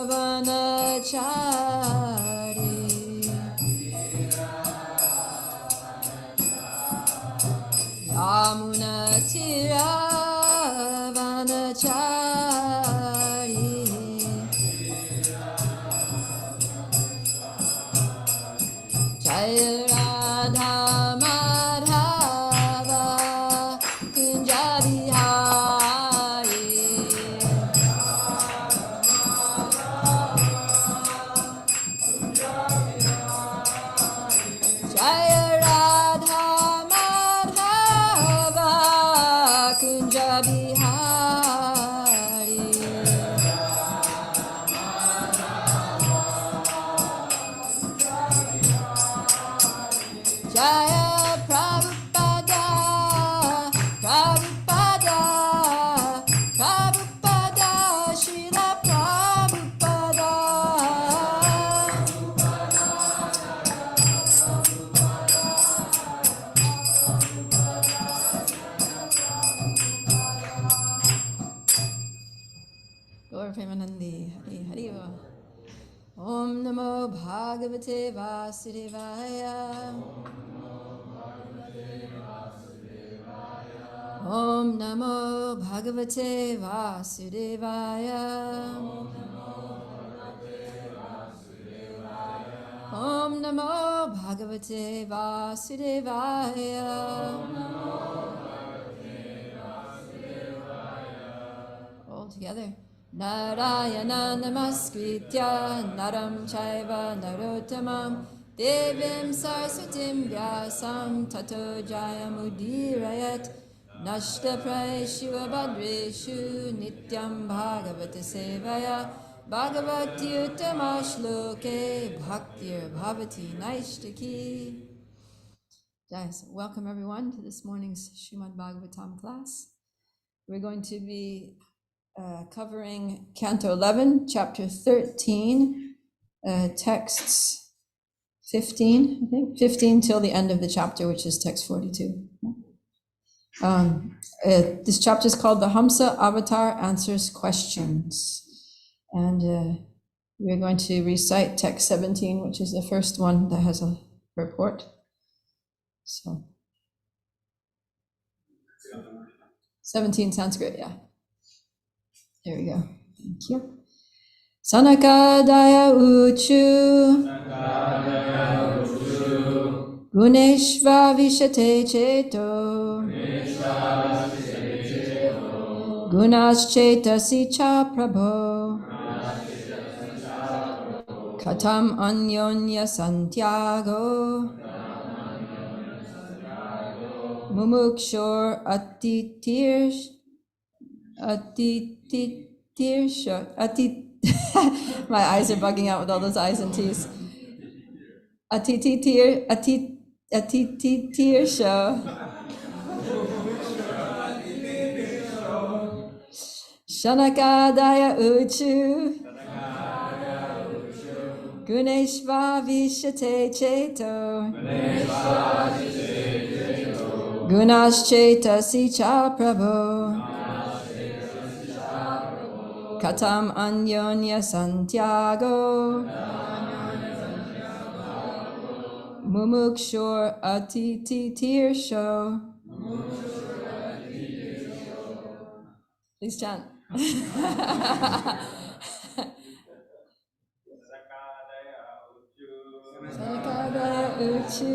vanachari Yamuna tira vanachari Jaya Radha Madhava Kunja Bihari Jaya Radha Madhava Kunja Bihari Jaya Prabhupada, Prabhupada, Prabhupada, Srila Prabhupada. Gaur Premanandi, Hari Hari Bo. Om Namo Bhagavate Vasudevaya. Om Namo Bhagavate Vasudevaya. Om Namo Bhagavate Vasudevaya. All together. Narayana Namaskritya Naram Chaiva Narottamam Devim Saraswatim Vyasam Tato Jayamudirayat Nashta Praeshu Abhadreshu Nityam Bhagavata Sevaya Bhagavati Uttamashloke Bhaktir Bhavati Naishtaki. Yes, welcome everyone to this morning's Srimad Bhagavatam class. We're going to be covering Canto 11, Chapter 13, texts 15, I think, 15 till the end of the chapter, which is text 42. This chapter is called the Hamsa-avatara Answers Questions. And we're going to recite text 17, which is the first one that has a purport. So 17 Sanskrit, yeah. There we go. Thank you. Sanakadaya uchu Guneshva vishate cheto Gunaschetasi cha prabho Katam anyonya santiago Mumukshor my eyes are bugging out with all those I's and T's. Atititir show. Shanakadaya uchu. Guneshva vishate cheto. Gunaschetasi cha prabho. Katam anyonya santiago Mumukshor atititir show. Please chant. Sanakadaya uchu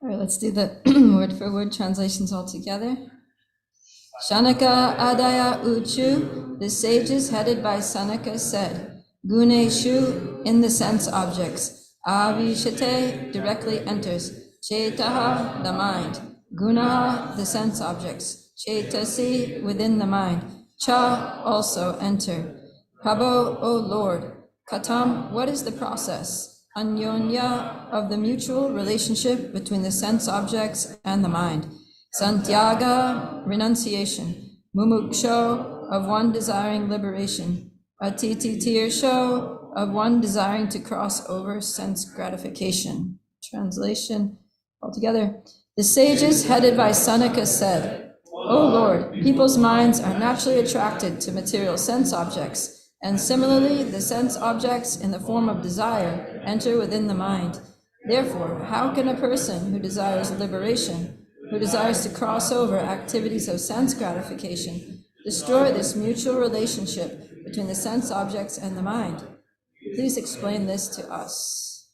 All right, let's do the word for word translations all together. Shanaka Adaya Uchu, the sages headed by Sanaka said, Guneshu, in the sense objects, Avishate, directly enters, Chetaha, the mind, Gunaha, the sense objects, Chetasi, within the mind, Cha, also enter. Prabhu, O Lord, Katam, what is the process? Anyonya, of the mutual relationship between the sense objects and the mind. Santyaga, renunciation. Mumuksho, of one desiring liberation. Atititirsho, of one desiring to cross over sense gratification. Translation altogether. The sages headed by Sanaka said, O Lord, people's minds are naturally attracted to material sense objects, and similarly, the sense objects in the form of desire enter within the mind. Therefore, how can a person who desires liberation, who desires to cross over activities of sense gratification, destroy this mutual relationship between the sense objects and the mind? Please explain this to us.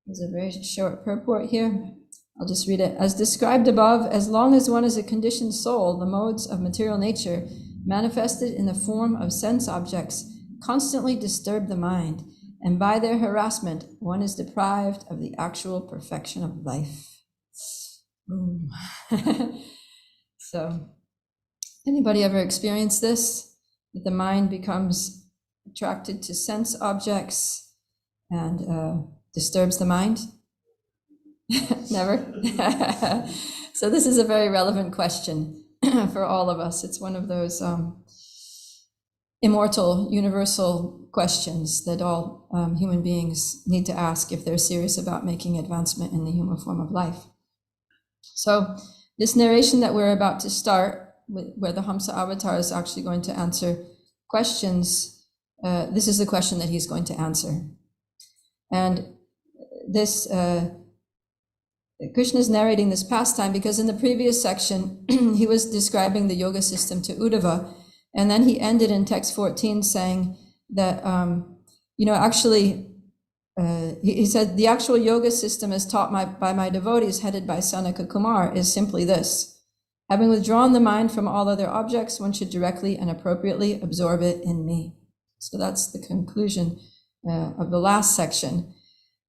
There's a very short purport here. I'll just read it. As described above, as long as one is a conditioned soul, the modes of material nature, manifested in the form of sense objects, constantly disturb the mind, and by their harassment, one is deprived of the actual perfection of life. So, anybody ever experienced this? That the mind becomes attracted to sense objects and disturbs the mind? Never? So this is a very relevant question for all of us. It's one of those immortal, universal questions that all human beings need to ask if they're serious about making advancement in the human form of life. So this narration that we're about to start, where the Hamsa-avatara is actually going to answer questions, this is the question that he's going to answer. And this, Krishna is narrating this pastime because in the previous section, he was describing the yoga system to Uddhava. And then he ended in text 14 saying that, he said, the actual yoga system as taught by my devotees headed by Sanaka Kumar is simply this. Having withdrawn the mind from all other objects, one should directly and appropriately absorb it in me. So that's the conclusion of the last section.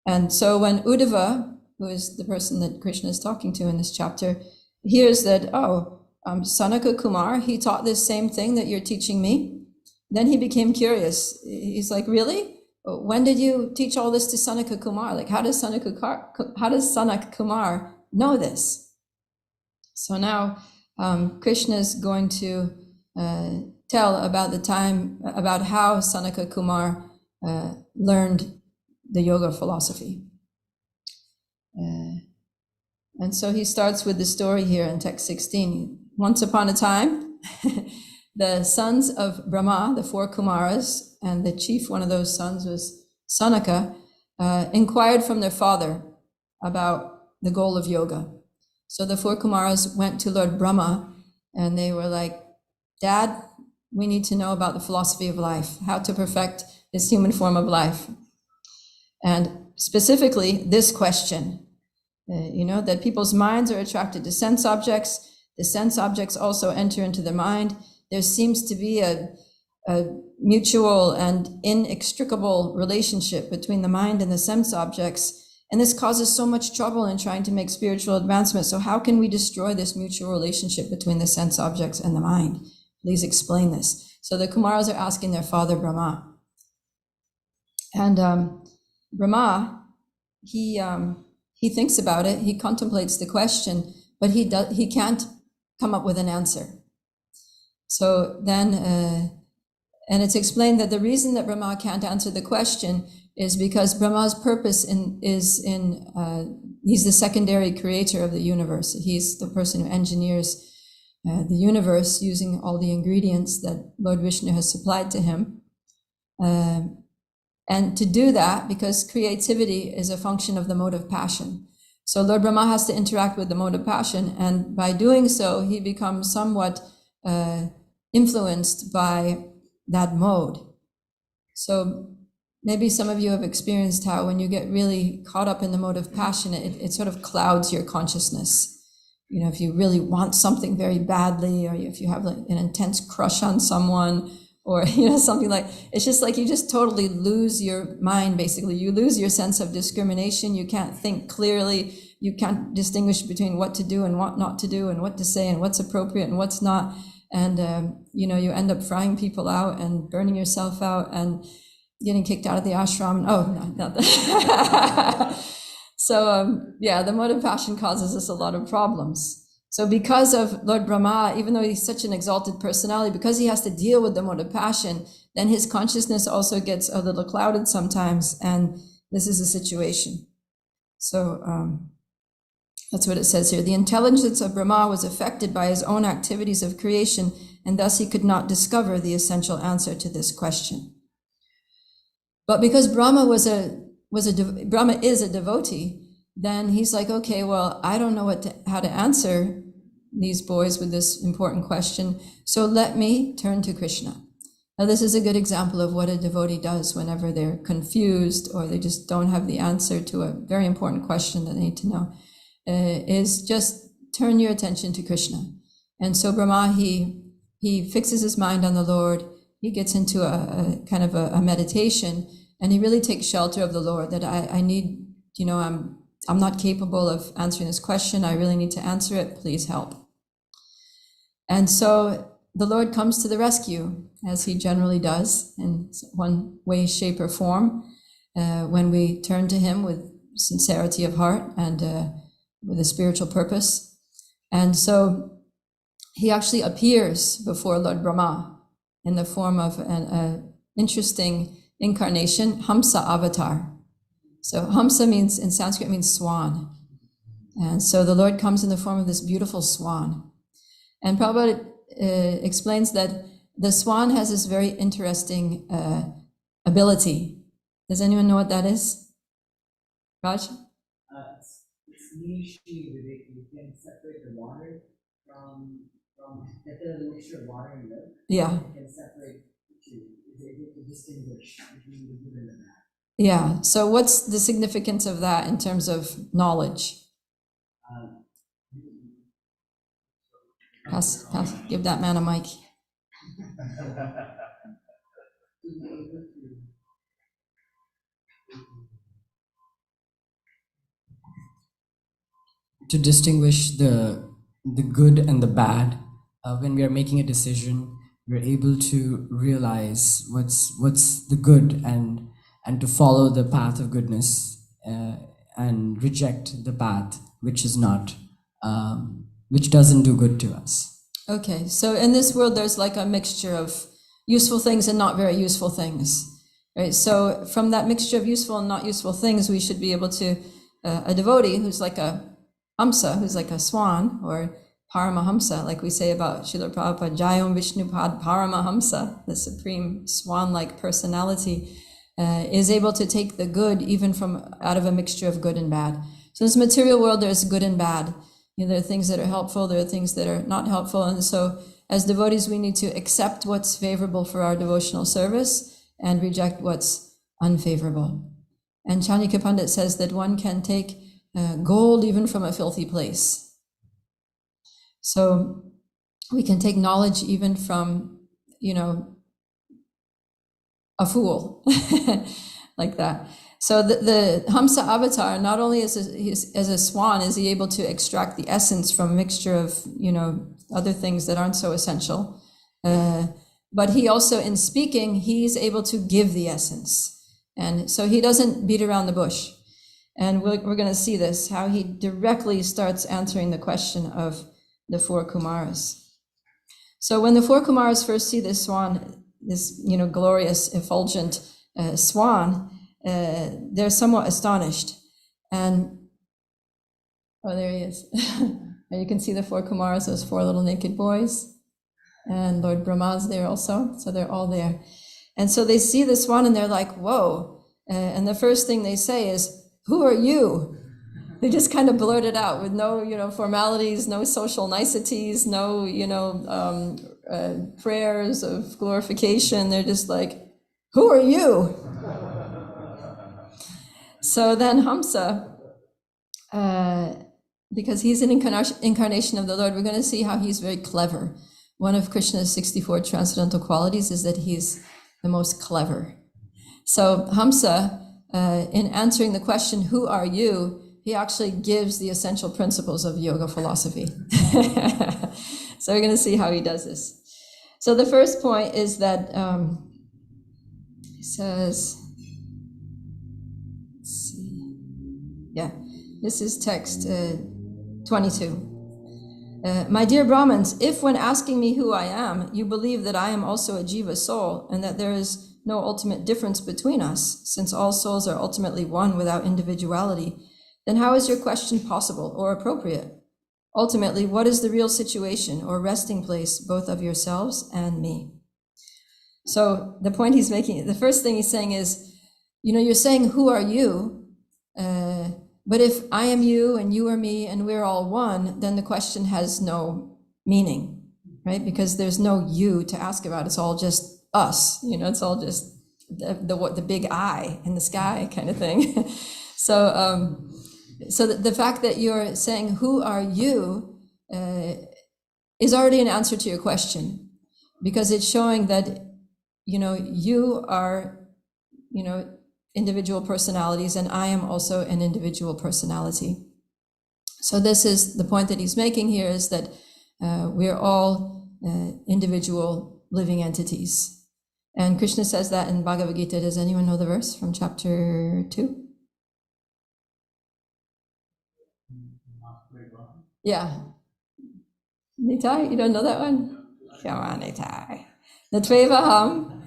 And so when Uddhava, who is the person that Krishna is talking to in this chapter, hears that, Sanaka Kumar, he taught this same thing that you're teaching me. Then he became curious. He's like, really? When did you teach all this to Sanaka Kumar? Like, how does Sanaka Kumar know this? So now Krishna is going to tell about the time, about how Sanaka Kumar learned the yoga philosophy. And so he starts with the story here in text 16. Once upon a time, the sons of Brahma, the four Kumaras, and the chief one of those sons was Sanaka, inquired from their father about the goal of yoga. So the four Kumaras went to Lord Brahma and they were like, Dad, we need to know about the philosophy of life, how to perfect this human form of life. And specifically this question, that people's minds are attracted to sense objects. The sense objects also enter into the mind. There seems to be a mutual and inextricable relationship between the mind and the sense objects. And this causes so much trouble in trying to make spiritual advancement. So how can we destroy this mutual relationship between the sense objects and the mind? Please explain this. So the Kumaras are asking their father Brahma. And Brahma, he thinks about it, he contemplates the question, but he can't come up with an answer. So then, and it's explained that the reason that Brahma can't answer the question is because Brahma's purpose is he's the secondary creator of the universe. He's the person who engineers the universe using all the ingredients that Lord Vishnu has supplied to him. And to do that, because creativity is a function of the mode of passion. So Lord Brahma has to interact with the mode of passion, and by doing so, he becomes somewhat influenced by that mode. So maybe some of you have experienced how when you get really caught up in the mode of passion, it sort of clouds your consciousness. You know, if you really want something very badly, or if you have like an intense crush on someone, or, you know, something like, it's just like you just totally lose your mind, basically. You lose your sense of discrimination. You can't think clearly. You can't distinguish between what to do and what not to do, and what to say and what's appropriate and what's not. And, you know, you end up frying people out and burning yourself out and getting kicked out of the ashram. Oh, no, not that. So, yeah, the mode of passion causes us a lot of problems. So because of Lord Brahma, even though he's such an exalted personality, because he has to deal with the mode of passion, then his consciousness also gets a little clouded sometimes, and this is a situation. So that's what it says here. The intelligence of Brahma was affected by his own activities of creation, and thus he could not discover the essential answer to this question. But because Brahma Brahma is a devotee, then he's like, okay, well, I don't know how to answer these boys with this important question, so let me turn to Krishna. Now, this is a good example of what a devotee does whenever they're confused or they just don't have the answer to a very important question that they need to know, is just turn your attention to Krishna. And so Brahma, he fixes his mind on the Lord. He gets into a kind of a meditation, and he really takes shelter of the Lord, that I need, you know, I'm not capable of answering this question. I really need to answer it. Please help. And so the Lord comes to the rescue, as he generally does in one way, shape, or form, when we turn to him with sincerity of heart and with a spiritual purpose. And so he actually appears before Lord Brahma in the form of an interesting incarnation, Hamsa-avatara. So Hamsa means, in Sanskrit, means swan. And so the Lord comes in the form of this beautiful swan. And Prabhupada explains that the swan has this very interesting ability. Does anyone know what that is? Raj? It's niche, you can separate the water from the mixture of water and milk. Yeah. You can separate the two. It's able to distinguish between the good and the bad. Yeah. So what's the significance of that in terms of knowledge? Give that man a mic. To distinguish the good and the bad, when we are making a decision, we're able to realize what's the good and to follow the path of goodness and reject the path which is not which doesn't do good to us. Okay, so in this world, there's like a mixture of useful things and not very useful things, right? So from that mixture of useful and not useful things, we should be able to, a devotee who's like a Hamsa, who's like a swan, or Paramahamsa, like we say about Srila Prabhupada, Jayam Vishnupad Paramahamsa, the supreme swan-like personality, is able to take the good even from out of a mixture of good and bad. So in this material world, there's good and bad. You know, there are things that are helpful, there are things that are not helpful. And so as devotees, we need to accept what's favorable for our devotional service and reject what's unfavorable. And Chandrika Pandit says that one can take gold even from a filthy place. So we can take knowledge even from, you know, a fool, like that. So the Hamsa-avatara, not only as a swan is he able to extract the essence from a mixture of, you know, other things that aren't so essential, but he also, in speaking, he's able to give the essence. And so he doesn't beat around the bush. And we're going to see this, how he directly starts answering the question of the four Kumaras. So when the four Kumaras first see this swan, this glorious, effulgent swan, they're somewhat astonished. And there he is. And you can see the four Kumaras, those four little naked boys. And Lord Brahma's there also. So they're all there. And so they see the swan and they're like, whoa. And the first thing they say is, who are you? They just kind of blurt it out with no, formalities, no social niceties, no, prayers of glorification. They're just like, who are you? So then Hamsa, because he's an incarnation of the Lord, we're going to see how he's very clever. One of Krishna's 64 transcendental qualities is that he's the most clever. So Hamsa, in answering the question, who are you? He actually gives the essential principles of yoga philosophy. So we're going to see how he does this. So the first point is that he says, let's see, yeah, this is text 22. My dear Brahmins, if when asking me who I am, you believe that I am also a jiva soul and that there is no ultimate difference between us, since all souls are ultimately one without individuality, then how is your question possible or appropriate? Ultimately, what is the real situation or resting place both of yourselves and me? So the point he's making, the first thing he's saying is, you're saying, who are you? But if I am you and you are me and we're all one, then the question has no meaning, right? Because there's no you to ask about. It's all just us, it's all just the big I in the sky kind of thing. So the fact that you're saying, who are you, is already an answer to your question, because it's showing that, you are, individual personalities, and I am also an individual personality. So this is the point that he's making here, is that we're all individual living entities. And Krishna says that in Bhagavad Gita. Does anyone know the verse from chapter 2? Yeah. Nitai, you don't know that one? Come on, Nitai. Natvevaham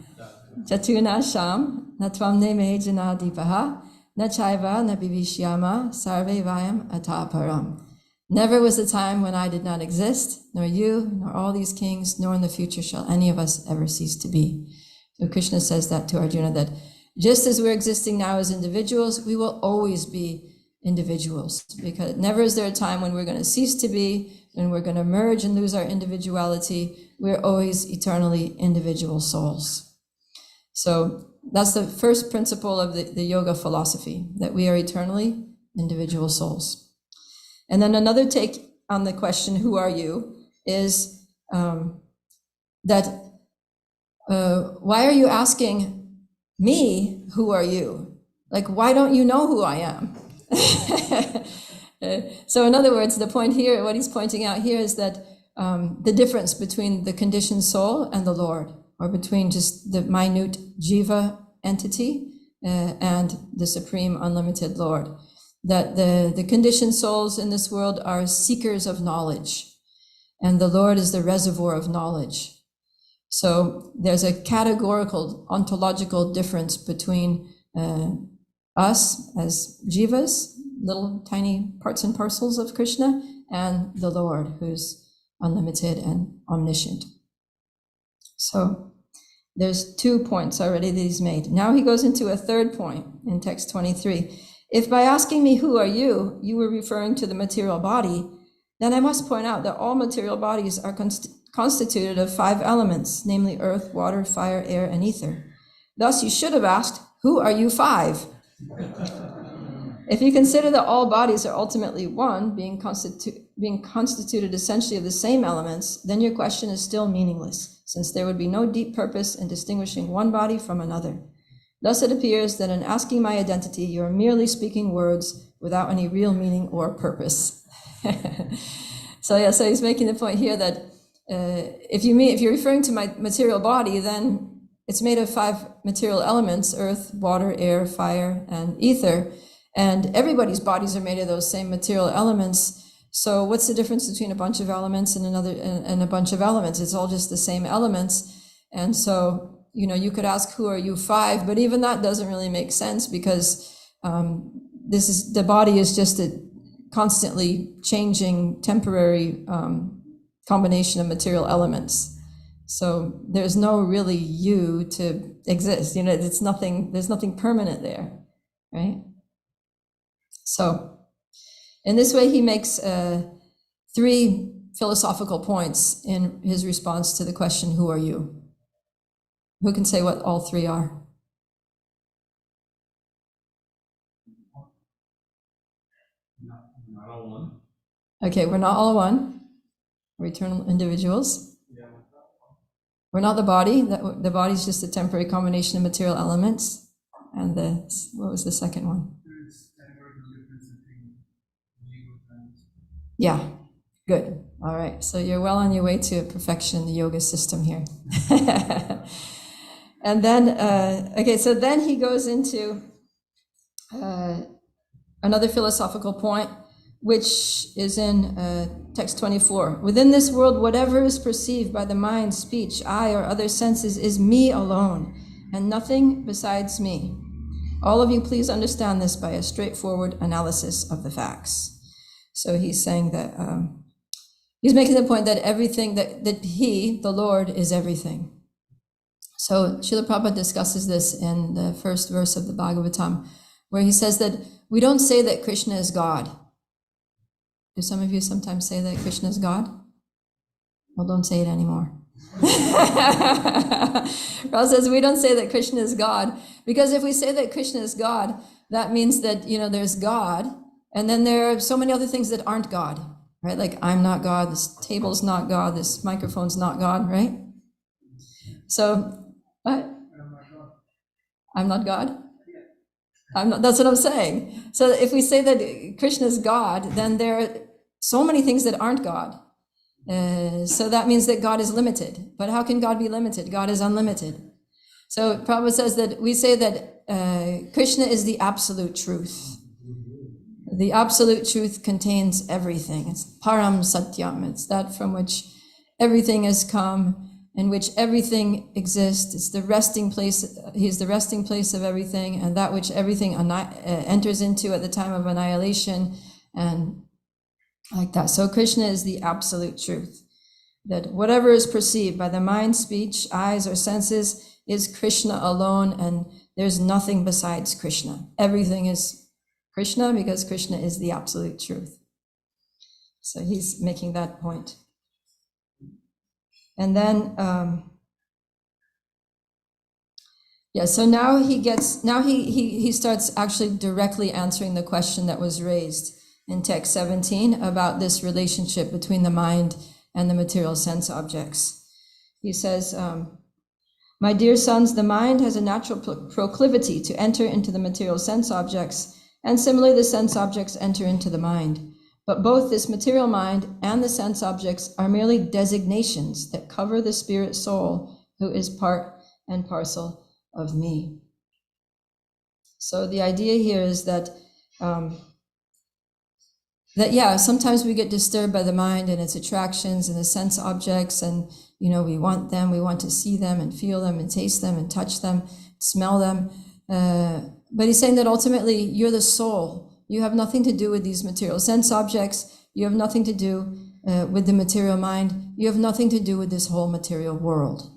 Jatuna Sham Natvam Neme Jana Dipaha Nachaiva Nabivishyama Sarve Vayam Ataparam. Never was a time when I did not exist, nor you, nor all these kings, nor in the future shall any of us ever cease to be. So Krishna says that to Arjuna, that just as we're existing now as individuals, we will always be individuals, because never is there a time when we're going to cease to be, when we're going to merge and lose our individuality. We're always eternally individual souls. So that's the first principle of the yoga philosophy, that we are eternally individual souls. And then another take on the question, who are you, is that why are you asking me, who are you? Like, why don't you know who I am? So in other words, the point here, what he's pointing out here, is that the difference between the conditioned soul and the Lord, or between just the minute jiva entity and the supreme unlimited Lord, that the conditioned souls in this world are seekers of knowledge, and the Lord is the reservoir of knowledge. So there's a categorical ontological difference between us as jivas, little tiny parts and parcels of Krishna, and the Lord, who's unlimited and omniscient. So there's 2 points already that he's made. Now he goes into a third point in text 23. If by asking me, who are you, you were referring to the material body, then I must point out that all material bodies are constituted of 5 elements, namely earth, water, fire, air, and ether. Thus you should have asked, who are you 5? If you consider that all bodies are ultimately one, being constituted essentially of the same elements, then your question is still meaningless, since there would be no deep purpose in distinguishing one body from another. Thus it appears that in asking my identity, you are merely speaking words without any real meaning or purpose. So he's making the point here that if you're referring to my material body, then it's made of 5 material elements: earth, water, air, fire, and ether. And everybody's bodies are made of those same material elements. So what's the difference between a bunch of elements and a bunch of elements? It's all just the same elements. And so, you could ask, who are you 5? But even that doesn't really make sense, because the body is just a constantly changing temporary combination of material elements. So there's no really you to exist. There's nothing permanent there, right? So in this way, he makes 3 philosophical points in his response to the question, who are you? Who can say what all 3 are? Not all one. Okay, we're not all one. We're eternal individuals. Yeah. We're not the body. The body is just a temporary combination of material elements. And what was the second one? There's categorical difference between ego and Yeah, good. All right, so you're well on your way to perfection, the yoga system here. And then, so then he goes into another philosophical point, which is in text 24. Within this world, whatever is perceived by the mind, speech, eye, or other senses is me alone, and nothing besides me. All of you, please understand this by a straightforward analysis of the facts. So he's saying that, he's making the point that everything, that he, the Lord, is everything. So Srila Prabhupada discusses this in the first verse of the Bhagavatam, where he says that we don't say that Krishna is God. Do some of you sometimes say that Krishna is God? Well, don't say it anymore. Prabhupada says we don't say that Krishna is God, because if we say that Krishna is God, that means that, there's God, and then there are so many other things that aren't God, right? Like, I'm not God, this table's not God, this microphone's not God, right? So, what? I'm not God? That's what I'm saying. So if we say that Krishna is God, then there are so many things that aren't God. So that means that God is limited. But how can God be limited? God is unlimited. So Prabhupada says that we say that Krishna is the absolute truth. The absolute truth contains everything. It's param satyam. It's that from which everything has come, in which everything exists. It's the resting place. He's the resting place of everything, and that which everything enters into at the time of annihilation, and like that. So Krishna is the absolute truth. That whatever is perceived by the mind, speech, eyes, or senses is Krishna alone, and there's nothing besides Krishna. Everything is Krishna, because Krishna is the absolute truth. So he's making that point. And then, so now he starts actually directly answering the question that was raised in text 17 about this relationship between the mind and the material sense objects. He says, my dear sons, the mind has a natural proclivity to enter into the material sense objects, and similarly the sense objects enter into the mind. But both this material mind and the sense objects are merely designations that cover the spirit soul, who is part and parcel of me. So the idea here is that, sometimes we get disturbed by the mind and its attractions and the sense objects, and, we want them, we want to see them and feel them and taste them and touch them, smell them. But he's saying that ultimately you're the soul. You have nothing to do with these material sense objects. You have nothing to do with the material mind. You have nothing to do with this whole material world,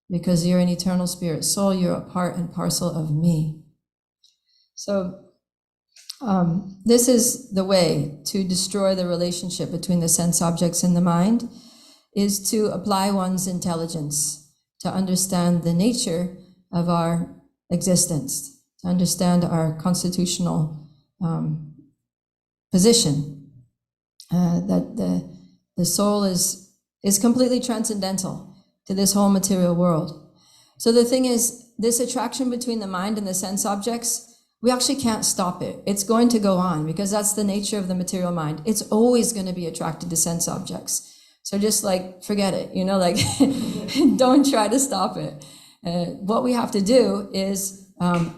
because you're an eternal spirit soul. You're a part and parcel of me. So this is the way to destroy the relationship between the sense objects and the mind, is to apply one's intelligence to understand the nature of our existence, to understand our constitutional position, that the soul is completely transcendental to this whole material world. So the thing is, this attraction between the mind and the sense objects, we actually can't stop it. It's going to go on, because that's the nature of the material mind. It's always going to be attracted to sense objects. So just forget it, don't try to stop it. What we have to do is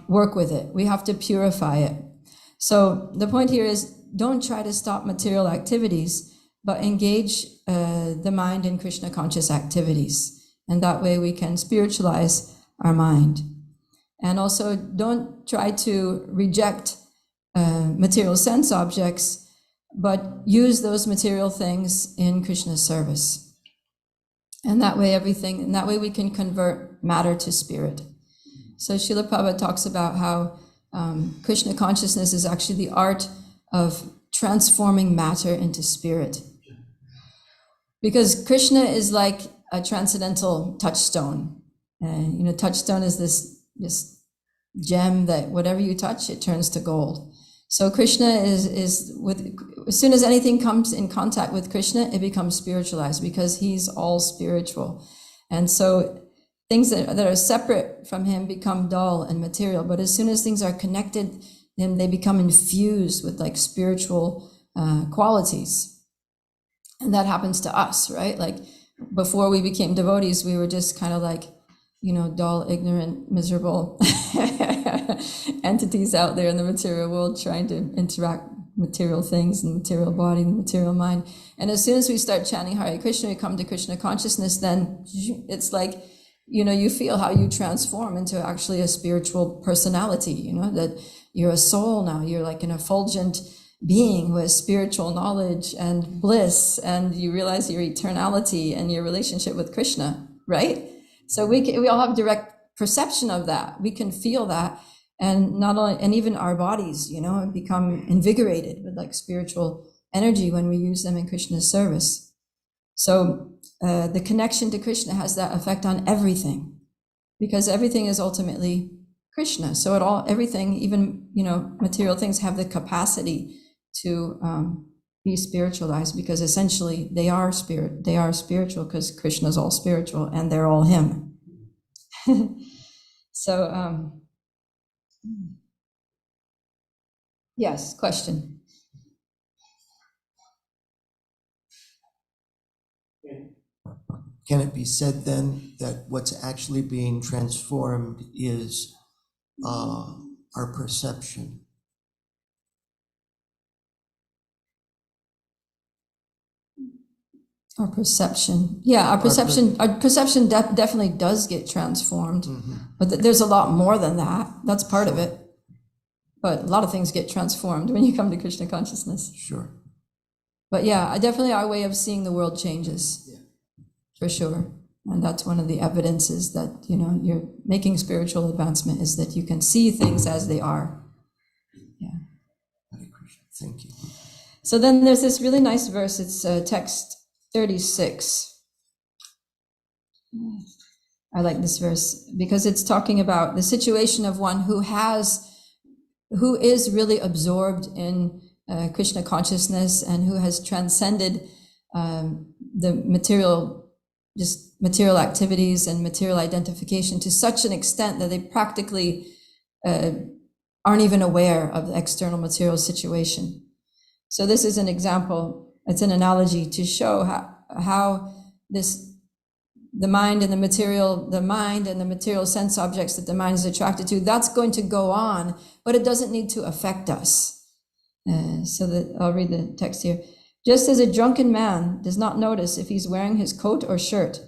work with it. We have to purify it. So the point here is don't try to stop material activities, but engage the mind in Krishna conscious activities. And that way we can spiritualize our mind. And also don't try to reject material sense objects, but use those material things in Krishna's service. And that way we can convert matter to spirit. So Srila Prabhupada talks about how Krishna consciousness is actually the art of transforming matter into spirit. Because Krishna is like a transcendental touchstone. Touchstone is this gem that whatever you touch, it turns to gold. So Krishna is with, as soon as anything comes in contact with Krishna, it becomes spiritualized because he's all spiritual. And so things that are separate from him become dull and material. But as soon as things are connected, then they become infused with like spiritual qualities. And that happens to us, right? Like before we became devotees, we were just kind of like, dull, ignorant, miserable entities out there in the material world trying to interact with material things and material body and material mind. And as soon as we start chanting Hare Krishna, we come to Krishna consciousness, then it's like, you feel how you transform into actually a spiritual personality, that you're a soul now. You're like an effulgent being who has spiritual knowledge and bliss, and you realize your eternality and your relationship with Krishna, right? So we all have direct perception of that. We can feel that, and not only, and even our bodies, become invigorated with like spiritual energy when we use them in Krishna's service. So the connection to Krishna has that effect on everything, because everything is ultimately Krishna. So everything, even material things, have the capacity to be spiritualized, because essentially they are spirit. They are spiritual because Krishna's all spiritual and they're all him. So yes, question. Can it be said then that what's actually being transformed is our perception? Our perception. Yeah, our perception definitely does get transformed, but there's a lot more than that. That's part of it. But a lot of things get transformed when you come to Krishna consciousness. Sure. But yeah, definitely our way of seeing the world changes. Yeah. For sure. And that's one of the evidences that, you're making spiritual advancement, is that you can see things as they are. Yeah. Thank you. So then there's this really nice verse. It's text 36. I like this verse because it's talking about the situation of one who is really absorbed in Krishna consciousness and who has transcended the material activities and material identification to such an extent that they practically aren't even aware of the external material situation. So this is an example. It's an analogy to show how the mind and the material sense objects that the mind is attracted to, that's going to go on, but it doesn't need to affect us. So that I'll read the text here. Just as a drunken man does not notice if he's wearing his coat or shirt,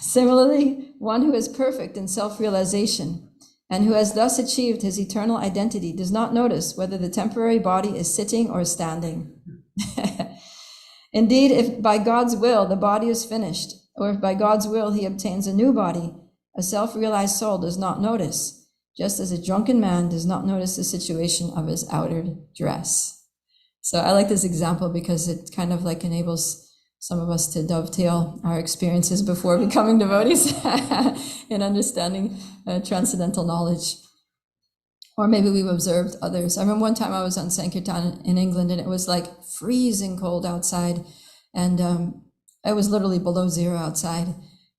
similarly, one who is perfect in self-realization and who has thus achieved his eternal identity does not notice whether the temporary body is sitting or standing. Indeed, if by God's will the body is finished, or if by God's will he obtains a new body, a self-realized soul does not notice, just as a drunken man does not notice the situation of his outer dress. So I like this example because it kind of like enables some of us to dovetail our experiences before becoming devotees in understanding transcendental knowledge. Or maybe we've observed others. I remember one time I was on Sankirtan in England and it was like freezing cold outside. And it was literally below zero outside.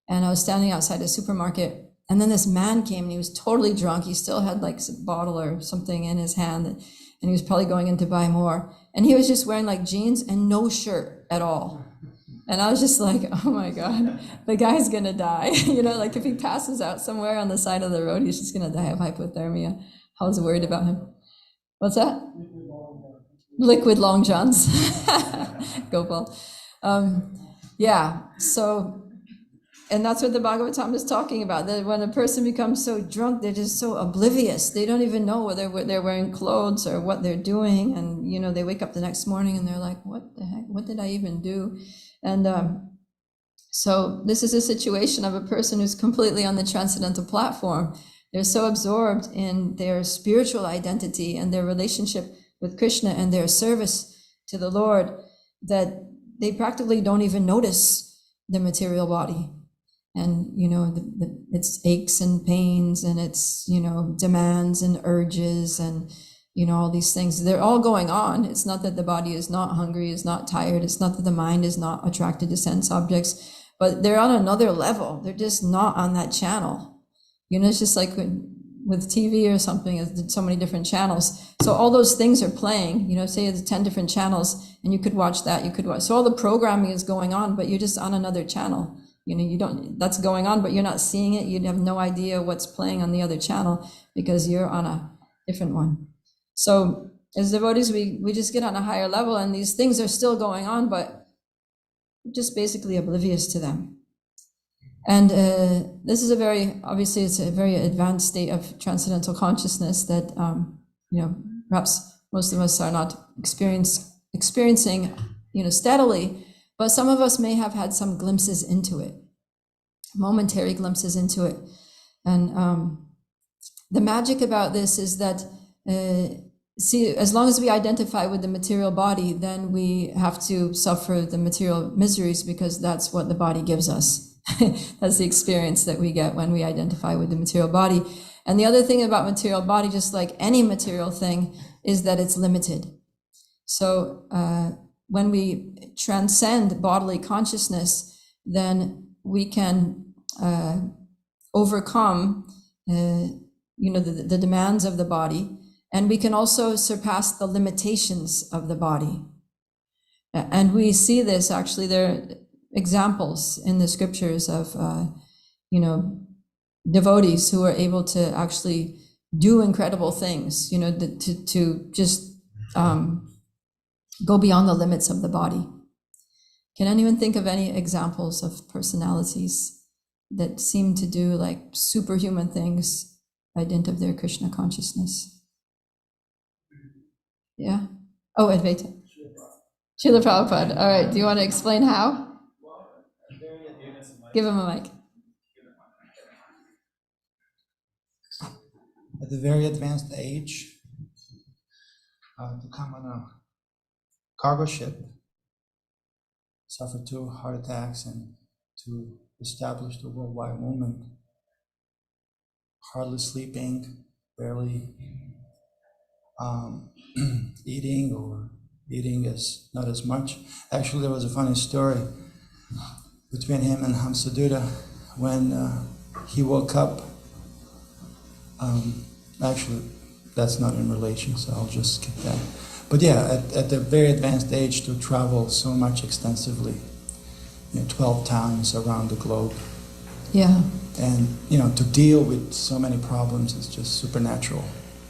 And I was standing outside a supermarket. And then this man came and he was totally drunk. He still had like a bottle or something in his hand. And he was probably going in to buy more. And he was just wearing like jeans and no shirt at all. And I was just like, oh my God, the guy's gonna die. Like if he passes out somewhere on the side of the road, he's just gonna die of hypothermia. I was worried about him. What's that? liquid long johns. Gopal. Yeah, so, and that's what the Bhagavatam is talking about, that when a person becomes so drunk, they're just so oblivious. They don't even know whether they're wearing clothes or what they're doing. And, they wake up the next morning and they're like, what the heck, what did I even do? And so this is a situation of a person who's completely on the transcendental platform. They're so absorbed in their spiritual identity and their relationship with Krishna and their service to the Lord that they practically don't even notice the material body. And, its aches and pains and its, demands and urges and, all these things. They're all going on. It's not that the body is not hungry, is not tired. It's not that the mind is not attracted to sense objects, but they're on another level. They're just not on that channel. It's just like with TV or something, there's so many different channels. So all those things are playing, say it's 10 different channels and you could watch that, you could watch. So all the programming is going on, but you're just on another channel. That's going on, but you're not seeing it. You'd have no idea what's playing on the other channel because you're on a different one. So as devotees, we just get on a higher level and these things are still going on, but we're just basically oblivious to them. And this is obviously it's a very advanced state of transcendental consciousness that, perhaps most of us are not experiencing, steadily, but some of us may have had some glimpses into it, momentary glimpses into it. And the magic about this is that, as long as we identify with the material body, then we have to suffer the material miseries because that's what the body gives us. That's the experience that we get when we identify with the material body. And the other thing about material body, just like any material thing, is that it's limited. So when we transcend bodily consciousness, then we can overcome the demands of the body, and we can also surpass the limitations of the body. And we see this actually, there are examples in the scriptures of devotees who are able to actually do incredible things, to just go beyond the limits of the body. Can anyone think of any examples of personalities that seem to do like superhuman things by dint of their Krishna consciousness? Yeah? Oh, Advaita. Srila Prabhupada. All right, do you want to explain how? Give him a mic. At a very advanced age, to come on a cargo ship, suffer 2 heart attacks, and to establish the worldwide movement, hardly sleeping, barely eating, or eating as not as much. Actually, there was a funny story between him and Hamsa-avatara when he woke up. Actually, that's not in relation, so I'll just skip that. But yeah, at a very advanced age, to travel so much extensively, 12 times around the globe. Yeah. And, to deal with so many problems is just supernatural.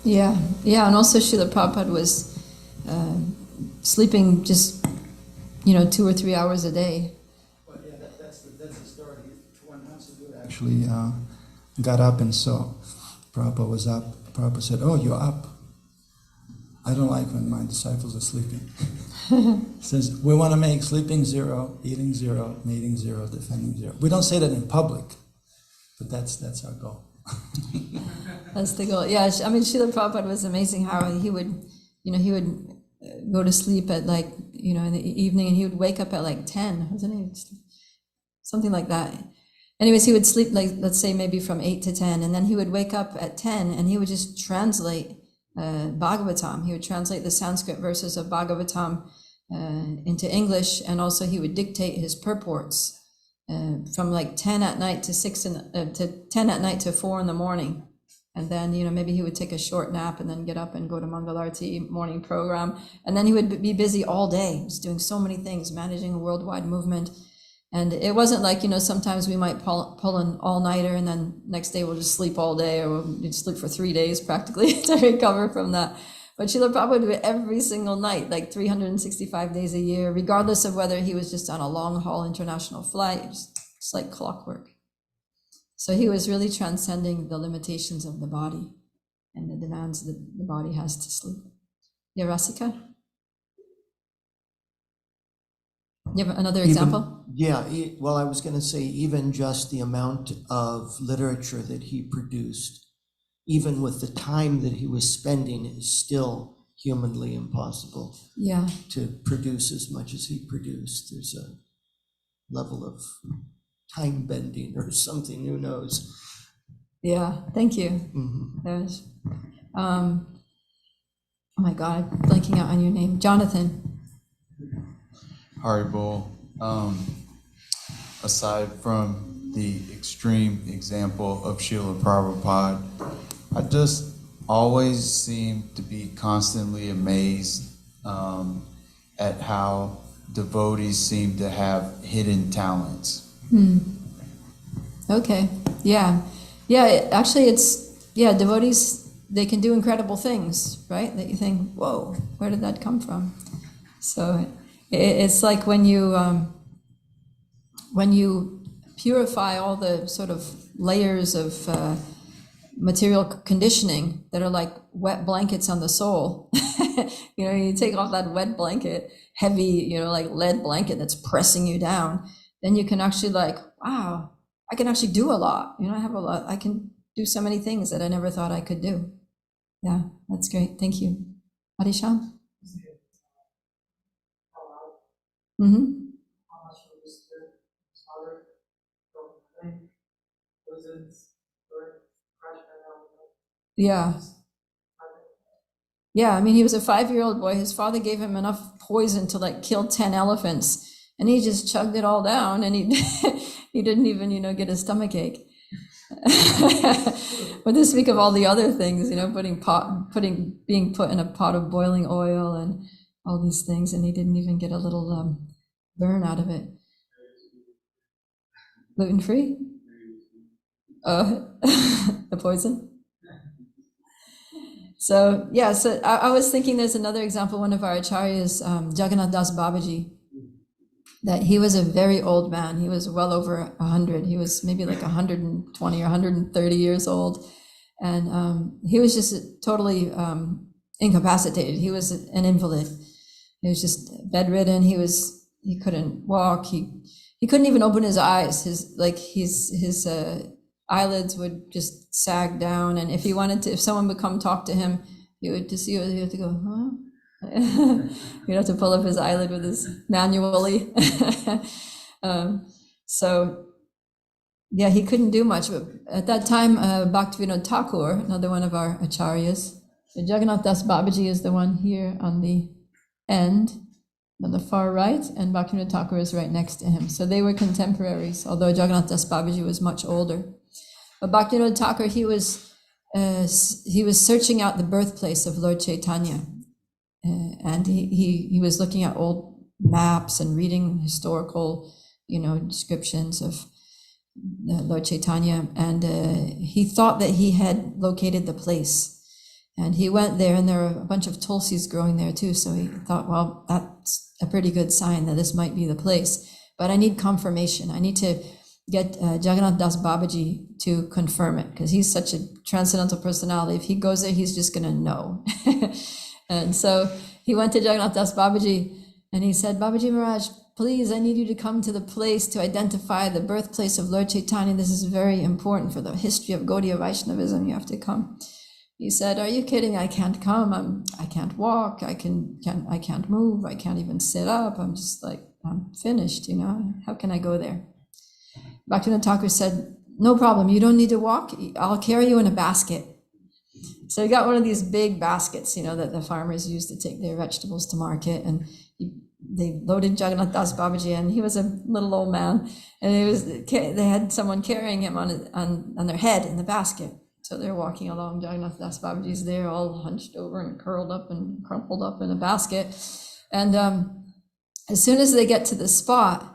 Yeah, and also Srila Prabhupada was sleeping just, 2 or 3 hours a day. But yeah, that's the story. When Hamsa-avatara actually got up and saw Prabhupada was up, Prabhupada said, "Oh, you're up. I don't like when my disciples are sleeping." He says, "We want to make sleeping 0, eating 0, meeting 0, defending 0. We don't say that in public, but that's our goal." That's the goal. Yeah, Srila Prabhupada was amazing how he would go to sleep at in the evening, and he would wake up at 10, wasn't he? Something like that. Anyways, he would sleep let's say maybe from 8 to 10, and then he would wake up at 10 and he would just translate Bhagavatam. He would translate the Sanskrit verses of Bhagavatam into English, and also he would dictate his purports from 10 at night to 10 at night to 4 in the morning. And then, maybe he would take a short nap and then get up and go to Mangalarti morning program. And then he would be busy all day. He was doing so many things, managing a worldwide movement. And it wasn't like, sometimes we might pull an all-nighter and then next day we'll just sleep all day, or we'll sleep for 3 days practically to recover from that. But Srila Prabhupada would do it every single night, like 365 days a year, regardless of whether he was just on a long-haul international flight. It's like clockwork. So he was really transcending the limitations of the body and the demands that the body has to sleep. Yeah, Rasika? You have another example? Well, I was going to say, even just the amount of literature that he produced, even with the time that he was spending, is still humanly impossible. Yeah. To produce as much as he produced. There's a level of time bending or something, who knows? Yeah, thank you. Mm-hmm. There's, oh my God, I'm blanking out on your name. Jonathan. Haribol. Aside from the extreme example of Srila Prabhupada, I just always seem to be constantly amazed at how devotees seem to have hidden talents. Okay, yeah. Actually, devotees, they can do incredible things, right? That you think, whoa, where did that come from? So it's like when you purify all the sort of layers of material conditioning that are like wet blankets on the soul. You take off that wet blanket, heavy, like lead blanket that's pressing you down, then you can actually wow, I can actually do a lot. I have a lot, I can do so many things that I never thought I could do. Yeah, that's great. Thank you. Adisham? Mm-hmm. Yeah. Yeah, I mean, he was a 5-year-old boy. His father gave him enough poison to kill 10 elephants, and he just chugged it all down, and he he didn't even, get a stomach ache. But to speak of all the other things, being put in a pot of boiling oil and all these things, and he didn't even get a little burn out of it. Gluten-free? The poison? So I was thinking there's another example, one of our acharyas, Jagannath Das Babaji, that he was a very old man. He was well over 100. He was maybe 120 or 130 years old. And he was just totally incapacitated. He was an invalid. He was just bedridden. He couldn't walk. He couldn't even open his eyes. His eyelids would just sag down, and if someone would come talk to him, he would have to go, huh? He'd have to pull up his eyelid with his manually. He couldn't do much. But at that time, Bhaktivinoda Thakur, another one of our acharyas, Jagannath Das Babaji is the one here on the end, on the far right, and Bhaktivinoda Thakur is right next to him. So they were contemporaries, although Jagannath Das Babaji was much older. But Bhaktivinoda Thakur, he was searching out the birthplace of Lord Chaitanya, and he was looking at old maps and reading historical, descriptions of Lord Chaitanya, and he thought that he had located the place. And he went there, and there were a bunch of tulsis growing there too. So he thought, well, that's a pretty good sign that this might be the place. But I need confirmation. I need to get Jagannath Das Babaji to confirm it, because he's such a transcendental personality. If he goes there, he's just going to know. And so he went to Jagannath Das Babaji, and he said, Babaji Maharaj, please, I need you to come to the place to identify the birthplace of Lord Chaitanya. This is very important for the history of Gaudiya Vaishnavism. You have to come. He said, are you kidding? I can't come. I can't walk. I can't move. I can't even sit up. I'm just I'm finished, How can I go there? Bhaktivinoda Thakur said, no problem. You don't need to walk. I'll carry you in a basket. So he got one of these big baskets, that the farmers used to take their vegetables to market. And they loaded Jagannath Das Babaji, and he was a little old man. And they had someone carrying him on their head in the basket. So they're walking along. Jagannath Das Babaji's there, all hunched over and curled up and crumpled up in a basket. And as soon as they get to the spot,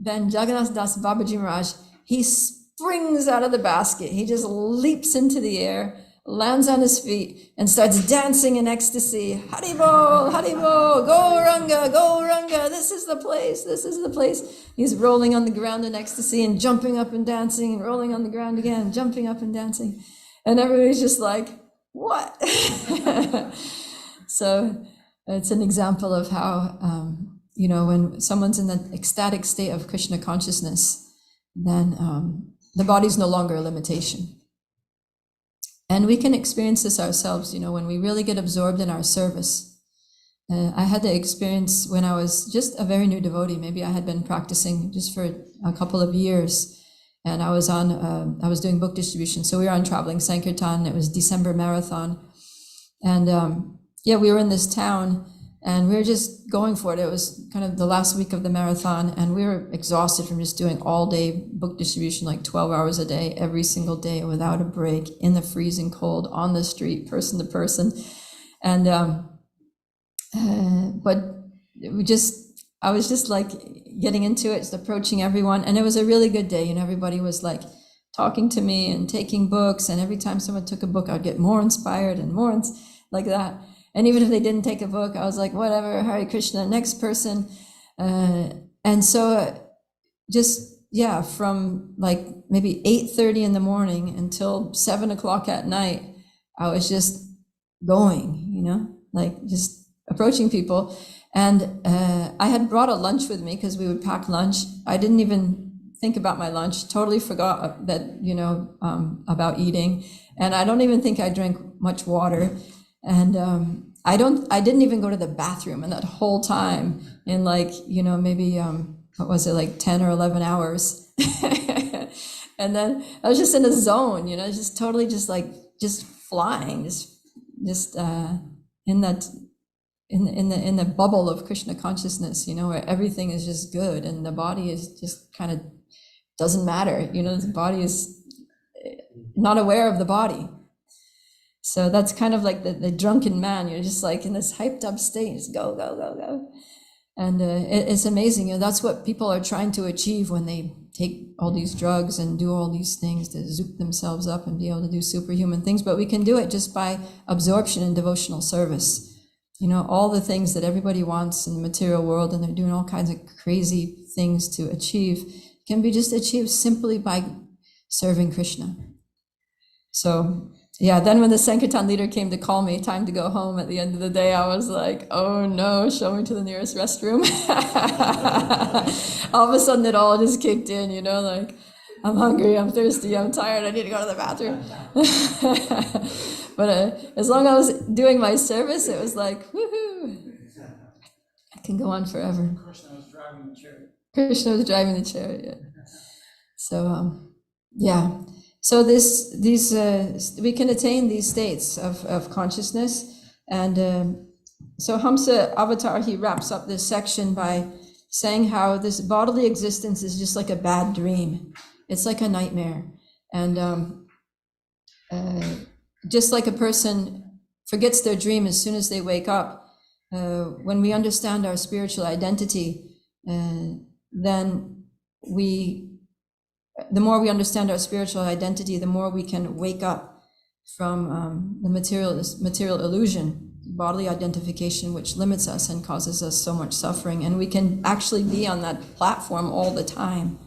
then Jagannath Das Babaji Maharaj, he springs out of the basket. He just leaps into the air lands on his feet, and starts dancing in ecstasy. Haribol, Haribol, go Ranga, this is the place, this is the place. He's rolling on the ground in ecstasy and jumping up and dancing and rolling on the ground again, jumping up and dancing. And everybody's just like, what? So it's an example of how, when someone's in the ecstatic state of Krishna consciousness, then the body's no longer a limitation. And we can experience this ourselves, when we really get absorbed in our service. I had the experience when I was just a very new devotee. Maybe I had been practicing just for a couple of years, and I was doing book distribution. So we were on traveling Sankirtan. It was December marathon. And we were in this town, and we were just going for it. It was kind of the last week of the marathon, and we were exhausted from just doing all day book distribution, like 12 hours a day, every single day, without a break, in the freezing cold, on the street, person to person. And, but I was just like getting into it, just approaching everyone. And it was a really good day. Everybody was like talking to me and taking books. And every time someone took a book, I'd get more inspired and more like that. And even if they didn't take a book, I was like, whatever, Hare Krishna, next person. And so from like maybe 8:30 in the morning until 7 o'clock at night, I was just going, like just approaching people. And I had brought a lunch with me because we would pack lunch. I didn't even think about my lunch, totally forgot that, about eating. And I don't even think I drank much water. And I didn't even go to the bathroom in that whole time in like, maybe, what was it, like 10 or 11 hours. And then I was just in a zone, just totally just flying, just in the bubble of Krishna consciousness, where everything is just good and the body is just kind of doesn't matter. The body is not aware of the body. So that's kind of like the drunken man. You're just like in this hyped up state. Just go, go, go, go. And it's amazing. That's what people are trying to achieve when they take all these drugs and do all these things to zoop themselves up and be able to do superhuman things. But we can do it just by absorption in devotional service. All the things that everybody wants in the material world, and they're doing all kinds of crazy things to achieve, can be just achieved simply by serving Krishna. So then when the Sankirtan leader came to call me, time to go home at the end of the day, I was like, oh no, show me to the nearest restroom. All of a sudden it all just kicked in, like, I'm hungry, I'm thirsty, I'm tired, I need to go to the bathroom. But as long as I was doing my service, it was like, woohoo, I can go on forever. Krishna was driving the chariot. Krishna was driving the chariot, yeah. So, So we can attain these states of consciousness. And so Hamsa-avatara, he wraps up this section by saying how this bodily existence is just like a bad dream. It's like a nightmare. And just like a person forgets their dream as soon as they wake up, when we understand our spiritual identity, then the more we understand our spiritual identity, the more we can wake up from the material illusion, bodily identification, which limits us and causes us so much suffering. And we can actually be on that platform all the time.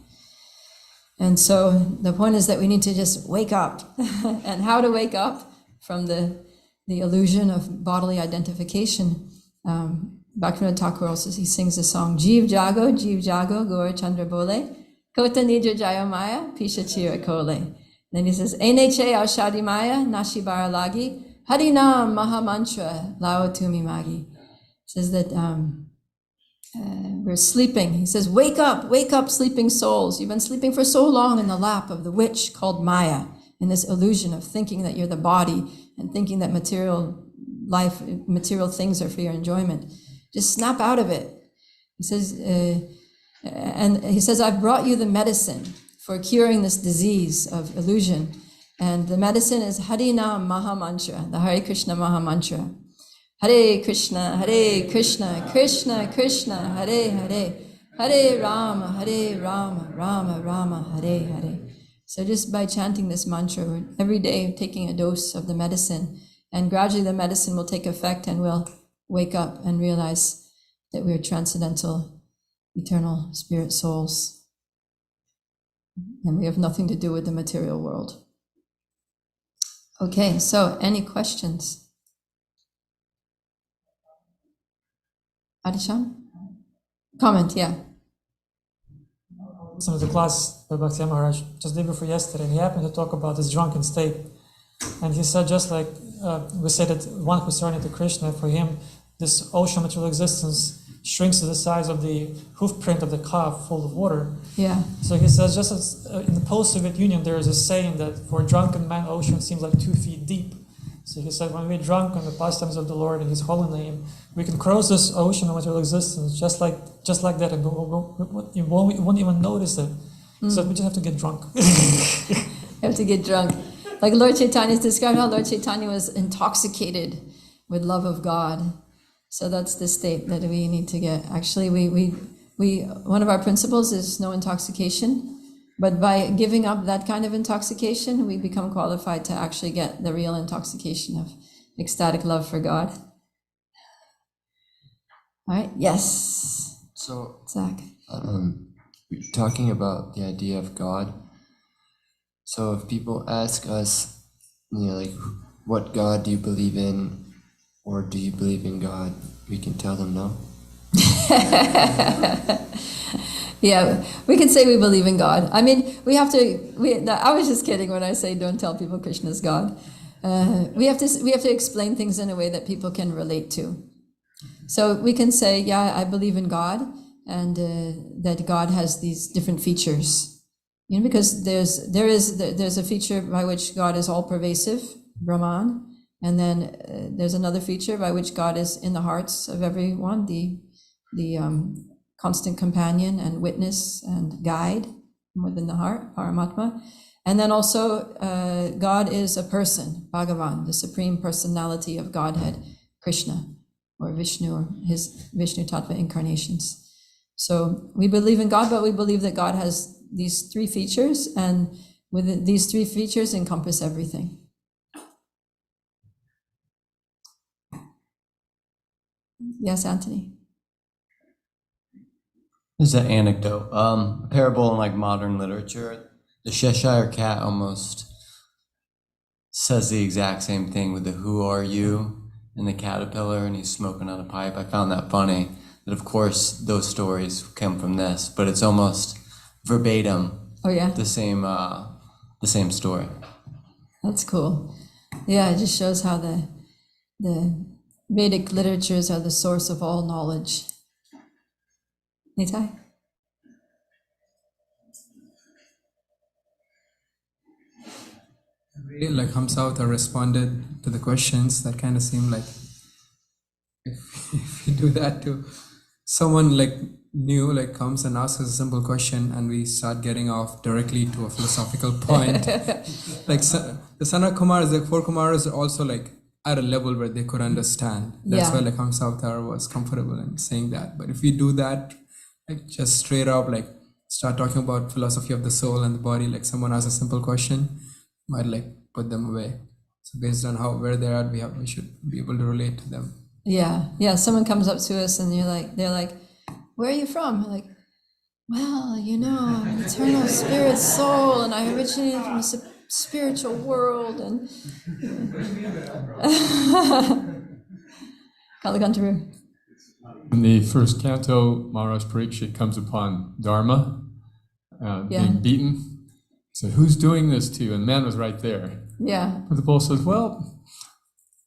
And so the point is that we need to just wake up. And how to wake up from the illusion of bodily identification? Bhaktivinoda Thakur also, he sings the song, Jeev Jago, Gaur Chandra Bole, Kota Nidra Jayamaya, Pisha Chira Kole. Then he says, Eneche Aushadi Maya, Nashibara Lagi, Harinam Mahamantra, Lao Tumi Magi. Says that we're sleeping. He says, wake up, sleeping souls. You've been sleeping for so long in the lap of the witch called Maya, in this illusion of thinking that you're the body and thinking that material life, material things are for your enjoyment. Just snap out of it. He says, I've brought you the medicine for curing this disease of illusion. And the medicine is Harinam Mahamantra, the Hare Krishna Mahamantra. Hare Krishna, Krishna Krishna, Hare Hare, Hare Rama, Rama Rama, Hare Hare. So just by chanting this mantra, we're every day taking a dose of the medicine, and gradually the medicine will take effect and we'll wake up and realize that we're transcendental, eternal spirit souls. And we have nothing to do with the material world. Okay, so any questions? Adishan? Comment, yeah. Listened to the class by Bhakti Maharaj just day before yesterday, and he happened to talk about his drunken state. And he said, just like we said that one who's turning to Krishna, for him, this ocean material existence shrinks to the size of the hoof print of the calf full of water. Yeah. So he says, just as in the post-Soviet Union, there is a saying that for a drunken man, ocean seems like 2 feet deep. So he said, when we're drunk on the pastimes of the Lord in His holy name, we can cross this ocean of material existence just like that, and we won't even notice it. So we just have to get drunk. You have to get drunk. Like Lord Chaitanya's described how Lord Chaitanya was intoxicated with love of God. So that's the state that we need to get. Actually, we one of our principles is no intoxication. But by giving up that kind of intoxication, we become qualified to actually get the real intoxication of ecstatic love for God. All right, yes. So, Zach. talking about the idea of God. So if people ask us, like, what God do you believe in, or do you believe in God, we can tell them no. Yeah, we can say we believe in God. I mean, we have to. I was just kidding when I say don't tell people Krishna is God. We have to explain things in a way that people can relate to. So we can say, yeah, I believe in God, and that God has these different features. Because there's a feature by which God is all pervasive, Brahman, and then there's another feature by which God is in the hearts of everyone, the constant companion and witness and guide within the heart, Paramatma. And then also God is a person, Bhagavan, the supreme personality of Godhead, Krishna, or Vishnu, or his Vishnu Tattva incarnations. So we believe in God, but we believe that God has these 3 features, and with these 3 features encompass everything. Yes, Anthony. There's an anecdote, a parable in like modern literature. The Cheshire Cat almost says the exact same thing with the "Who are you?" and the caterpillar, and he's smoking on a pipe. I found that funny. That of course those stories come from this, but it's almost verbatim. Oh yeah, the same story. That's cool. Yeah, it just shows how the Vedic literatures are the source of all knowledge. Nitai? Really, like Hamsa-avatara responded to the questions, that kind of seemed like if you do that to someone like new, like comes and asks us a simple question and we start getting off directly to a philosophical point. Like the Sanat Kumaras, the 4 Kumaras are also like at a level where they could understand. That's why like Hamsa-avatara was comfortable in saying that. But if we do that, like just straight up, like start talking about philosophy of the soul and the body, like someone asks a simple question, might like put them away. So based on where they're at, we should be able to relate to them. Yeah. Someone comes up to us and they're like, where are you from? I'm like, well, I'm an eternal spirit soul, and I originated from a spiritual world, and Kalakantaru. In the first canto, Maharaj Parikshit comes upon Dharma being beaten. So who's doing this to you? And the man was right there. Yeah. But the bull says, well,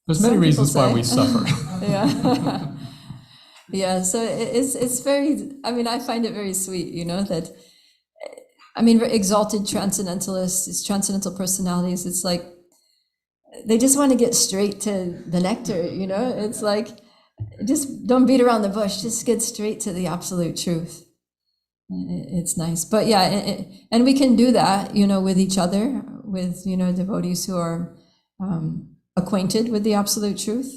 there's many reasons why we suffer. Yeah. Yeah, so it's very, I find it very sweet, that, exalted transcendentalists, these transcendental personalities, it's like, they just want to get straight to the nectar, it's like, just don't beat around the bush, just get straight to the absolute truth. It's nice. But yeah, and we can do that, with each other, with, devotees who are acquainted with the absolute truth,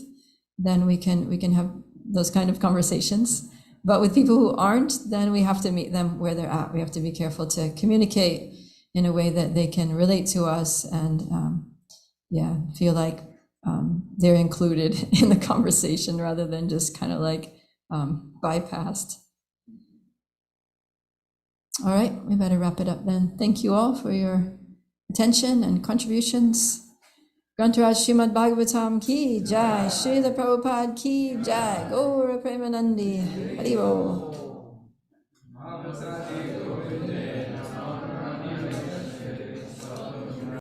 then we can have those kind of conversations. But with people who aren't, then we have to meet them where they're at. We have to be careful to communicate in a way that they can relate to us and feel like they're included in the conversation rather than just kind of like bypassed. All right, we better wrap it up then. Thank you all for your attention and contributions. Grantaraj Srimad Bhagavatam ki jai, Srila Prabhupada ki jai, Gaura Premanandi, Hari Bol.